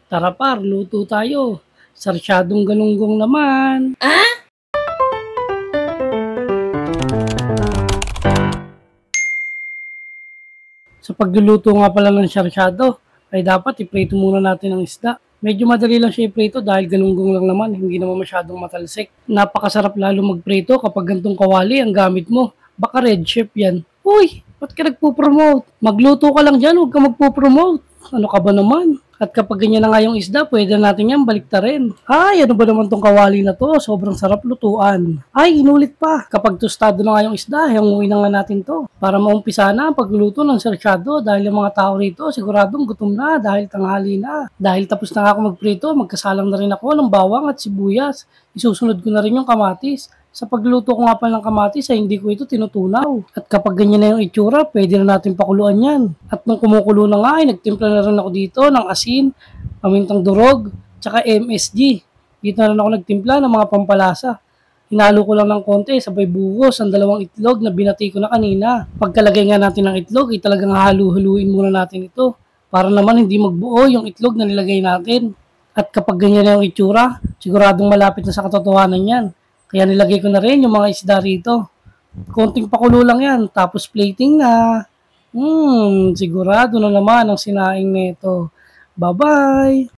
Tara par, luto tayo. Sarsyadong galunggong naman. Sa pagluluto nga pala ng sarsyado, ay dapat iprito muna natin ang isda. Medyo madali lang siya iprito dahil galunggong lang naman, hindi naman masyadong matalsik. Napakasarap lalo magprito kapag gantong kawali ang gamit mo. Baka red chef yan. Uy, ba't ka nagpo-promote? Magluto ka lang dyan, huwag ka magpo-promote. Ano ka ba naman? At kapag ganyan na nga yung isda, pwede natin yan baliktarin. Ay, ano ba naman tong kawali na to? Sobrang sarap lutuan. Ay, inulit pa. Kapag tostado na nga yung isda, hanguin na nga natin to. Para maumpisa na ang pagluluto ng sarsyado dahil yung mga tao rito siguradong gutom na dahil tanghali na. Dahil tapos na nga ako magprito, magkasalang na rin ako ng bawang at sibuyas. Isusunod ko na rin yung kamatis. Sa pagluto ko nga pala ng kamatis ay hindi ko ito tinutunaw. At kapag ganyan na yung itsura, pwede na natin pakuluan yan. At nung kumukulo na nga ay nagtimpla na rin ako dito ng asin, pamintang durog, tsaka MSG. Dito na rin ako nagtimpla ng mga pampalasa. Hinalo ko lang ng konti, sabay bugos ang dalawang itlog na binati ko na kanina. Pagkalagay nga natin ng itlog, ay talagang halu-haluin muna natin ito. Para naman hindi magbuo yung itlog na nilagay natin. At kapag ganyan na yung itsura, siguradong malapit na sa katotohanan yan. Kaya nilagay ko na rin yung mga isda rito. Konting pakulo lang yan, tapos plating na. Sigurado na naman ang sinaing nito. Bye-bye!